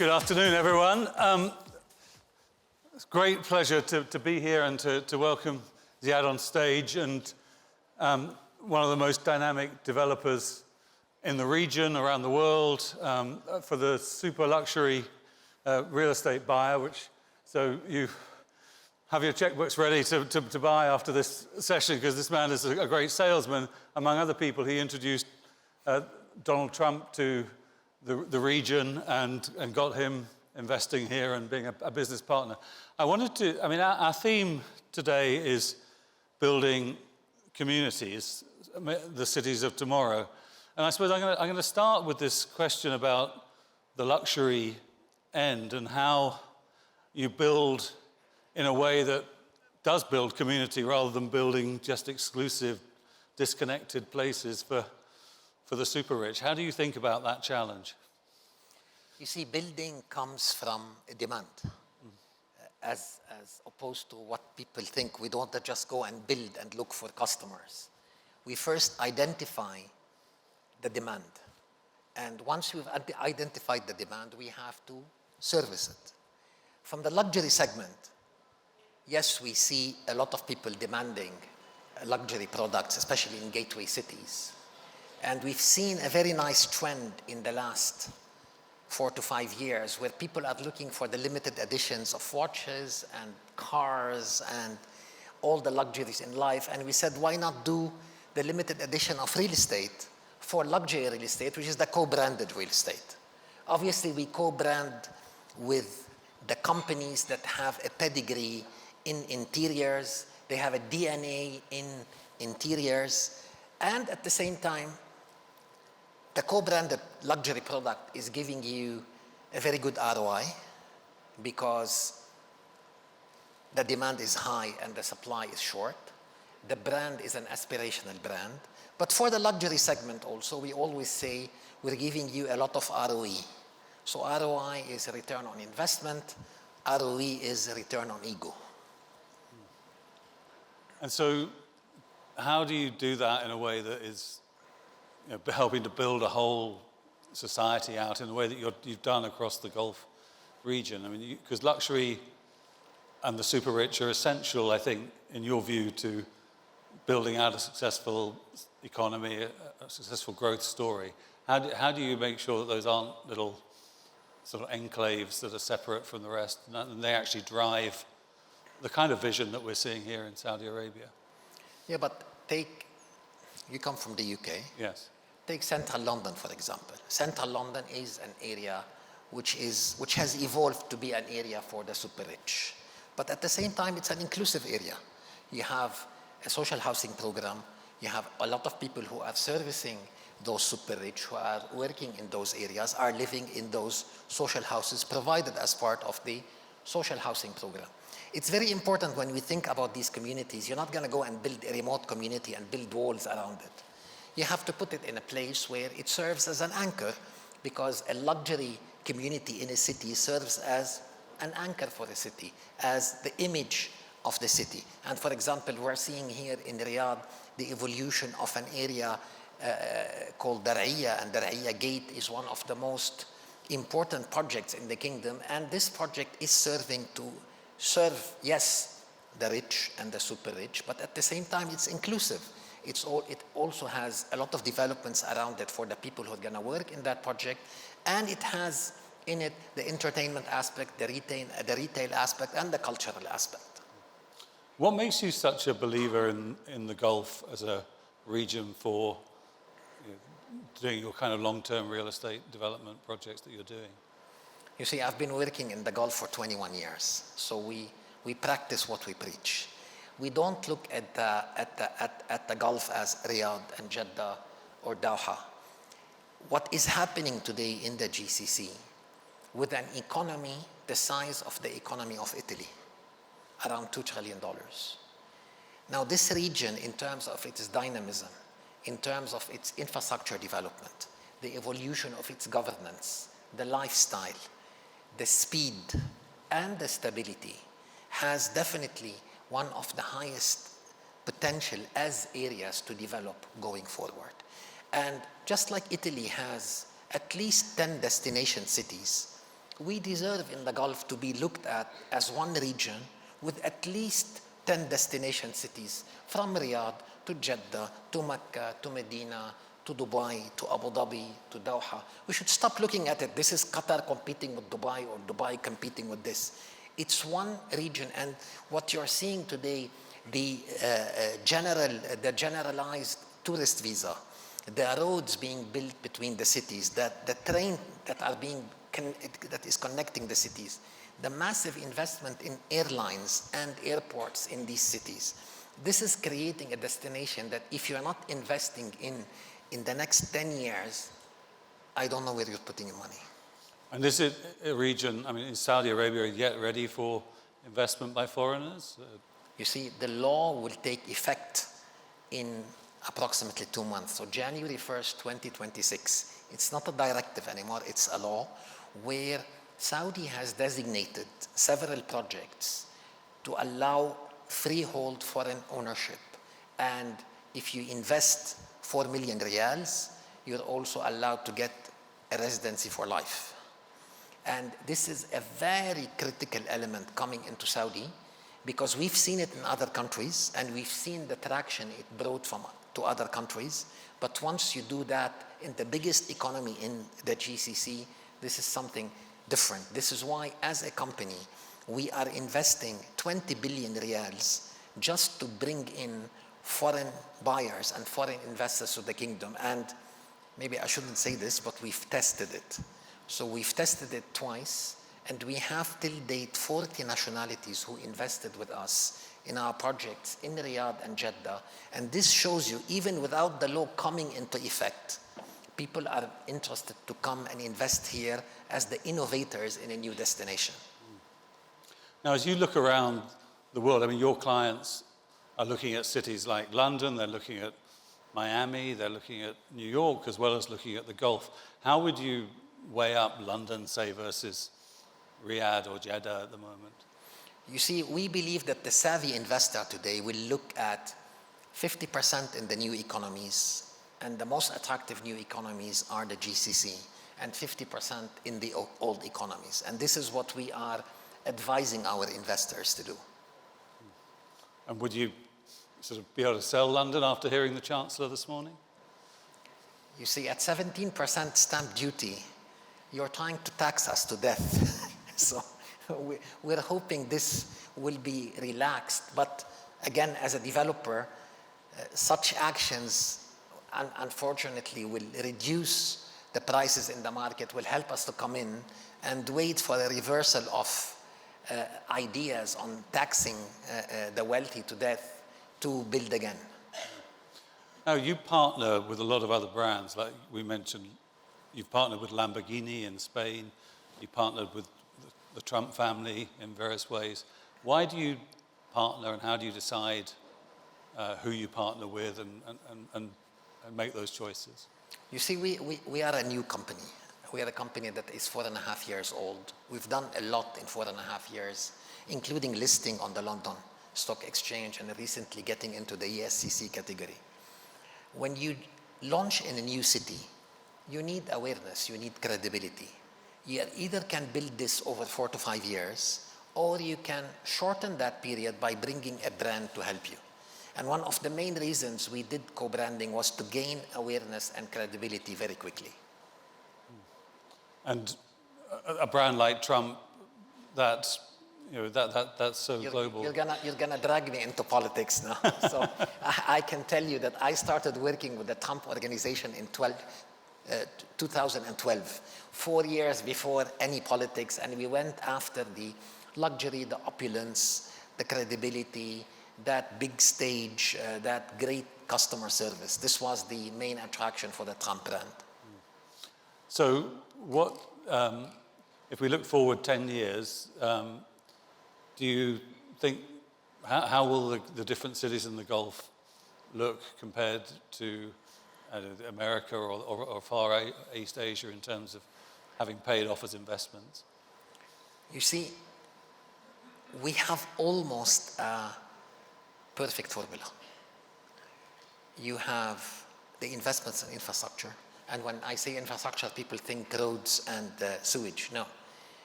Good afternoon, everyone. It's a great pleasure to be here and to welcome Ziad on stage, and one of the most dynamic developers in the region, around the world, for the super luxury real estate buyer, so you have your checkbooks ready to buy after this session, because this man is a great salesman. Among other people, he introduced Donald Trump to the region and got him investing here and being a business partner. Our theme today is building communities, the cities of tomorrow. And I suppose I'm going to start with this question about the luxury end and how you build in a way that does build community rather than building just exclusive, disconnected places for the super rich. How do you think about that challenge? You see, building comes from a demand, as opposed to what people think. We don't just go and build and look for customers. We first identify the demand. And once we've identified the demand, we have to service it. From the luxury segment, yes, we see a lot of people demanding luxury products, especially in gateway cities. And we've seen a very nice trend in the last 4 to 5 years where people are looking for the limited editions of watches and cars and all the luxuries in life. And we said, why not do the limited edition of real estate for luxury real estate, which is the co-branded real estate. Obviously, we co-brand with the companies that have a pedigree in interiors. They have a DNA in interiors. And at the same time, the co-branded luxury product is giving you a very good ROI because the demand is high and the supply is short. The brand is an aspirational brand. But for the luxury segment also, we always say we're giving you a lot of ROE. So ROI is a return on investment. ROE is a return on ego. And so how do you do that in a way that is helping to build a whole society out in a way that you've done across the Gulf region? I mean, because luxury and the super rich are essential, I think, in your view, to building out a successful economy, a successful growth story. How do you make sure that those aren't little sort of enclaves that are separate from the rest, and they actually drive the kind of vision that we're seeing here in Saudi Arabia? Yeah, but you come from the UK. Yes. Take central London, for example. Central London is an area which has evolved to be an area for the super rich. But at the same time, it's an inclusive area. You have a social housing program. You have a lot of people who are servicing those super rich, who are working in those areas, are living in those social houses provided as part of the social housing program. It's very important when we think about these communities. You're not going to go and build a remote community and build walls around it. You have to put it in a place where it serves as an anchor, because a luxury community in a city serves as an anchor for the city, as the image of the city. And for example, we're seeing here in Riyadh the evolution of an area called Dar'iyya, and Dar'iyya Gate is one of the most important projects in the kingdom. And this project is serving to serve, yes, the rich and the super rich, but at the same time, it's inclusive. It also has a lot of developments around it for the people who are going to work in that project, and it has in it the entertainment aspect, the retail aspect, and the cultural aspect. What makes you such a believer in the Gulf as a region for doing your kind of long-term real estate development projects that you're doing? You see, I've been working in the Gulf for 21 years, so we practice what we preach. We don't look at the Gulf as Riyadh and Jeddah or Doha. What is happening today in the GCC with an economy the size of the economy of Italy, around $2 trillion. Now, this region, in terms of its dynamism, in terms of its infrastructure development, the evolution of its governance, the lifestyle, the speed, and the stability, has definitely one of the highest potential as areas to develop going forward. And just like Italy has at least 10 destination cities we deserve in the Gulf to be looked at as one region with at least 10 destination cities, from Riyadh to Jeddah, to Mecca, to Medina, to Dubai, to Abu Dhabi, to Doha. We should stop looking at it. This is Qatar competing with Dubai or Dubai competing with this. It's one region, and what you're seeing today, the generalized tourist visa, the roads being built between the cities, the train that is connecting the cities, the massive investment in airlines and airports in these cities. This is creating a destination that if you're not investing in the next 10 years, I don't know where you're putting your money. And is it a region, I mean, is Saudi Arabia yet ready for investment by foreigners? You see, the law will take effect in approximately 2 months. So January 1st, 2026. It's not a directive anymore, it's a law where Saudi has designated several projects to allow freehold foreign ownership. And if you invest 4 million riyals, you're also allowed to get a residency for life. And this is a very critical element coming into Saudi, because we've seen it in other countries and we've seen the traction it brought to other countries. But once you do that in the biggest economy in the GCC, this is something different. This is why, as a company, we are investing 20 billion riyals just to bring in foreign buyers and foreign investors to the kingdom. And maybe I shouldn't say this, but we've tested it. So we've tested it twice, and we have till date 40 nationalities who invested with us in our projects in Riyadh and Jeddah. And this shows you, even without the law coming into effect, people are interested to come and invest here as the innovators in a new destination. Now, as you look around the world, I mean, your clients are looking at cities like London, they're looking at Miami, they're looking at New York, as well as looking at the Gulf. How would you weigh up London, say, versus Riyadh or Jeddah at the moment? You see, we believe that the savvy investor today will look at 50% in the new economies, and the most attractive new economies are the GCC, and 50% in the old economies. And this is what we are advising our investors to do. And would you sort of be able to sell London after hearing the Chancellor this morning? You see, at 17% stamp duty, you're trying to tax us to death. So we're hoping this will be relaxed. But again, as a developer, such actions, unfortunately, will reduce the prices in the market, will help us to come in and wait for a reversal of ideas on taxing the wealthy to death to build again. Now, you partner with a lot of other brands, like we mentioned. You've partnered with Lamborghini in Spain. You partnered with the Trump family in various ways. Why do you partner, and how do you decide who you partner with and make those choices? You see, we are a new company. We are a company that is 4.5 years old. We've done a lot in 4.5 years, including listing on the London Stock Exchange and recently getting into the ESCC category. When you launch in a new city, you need awareness, you need credibility. You either can build this over 4 to 5 years, or you can shorten that period by bringing a brand to help you. And one of the main reasons we did co-branding was to gain awareness and credibility very quickly. And a brand like Trump, that's so global. You're gonna drag me into politics now. So I can tell you that I started working with the Trump organization in 2012, 4 years before any politics, and we went after the luxury, the opulence, the credibility, that big stage, that great customer service. This was the main attraction for the Trump brand. So what, if we look forward 10 years, do you think, how will the different cities in the Gulf look compared to America or Far East Asia in terms of having paid off as investments? You see, we have almost a perfect formula. You have the investments in infrastructure. And when I say infrastructure, people think roads and sewage. No.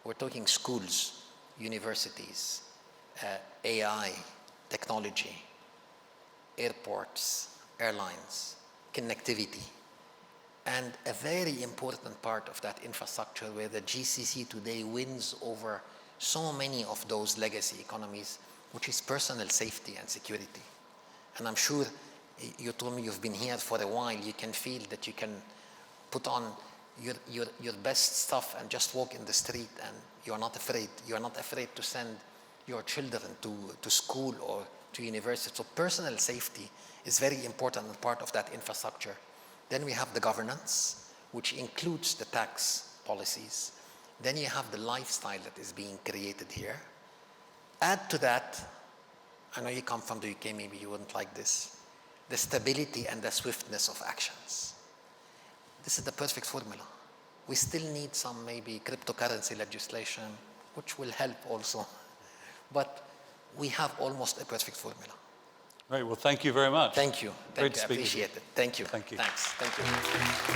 We're talking schools, universities, AI, technology, airports, airlines, connectivity. And a very important part of that infrastructure where the GCC today wins over so many of those legacy economies, which is personal safety and security. And I'm sure you told me you've been here for a while, you can feel that you can put on your best stuff and just walk in the street and you're not afraid. You're not afraid to send your children to school or to university. So personal safety is very important and part of that infrastructure. Then we have the governance, which includes the tax policies. Then you have the lifestyle that is being created here. Add to that, I know you come from the UK, maybe you wouldn't like this, the stability and the swiftness of actions. This is the perfect formula. We still need some maybe cryptocurrency legislation, which will help also. But we have almost a perfect formula. Great, well, thank you very much. Thank you. Great Thank to you. I speak with you. appreciate it. Thank you. Thank you. Thanks. Thank you.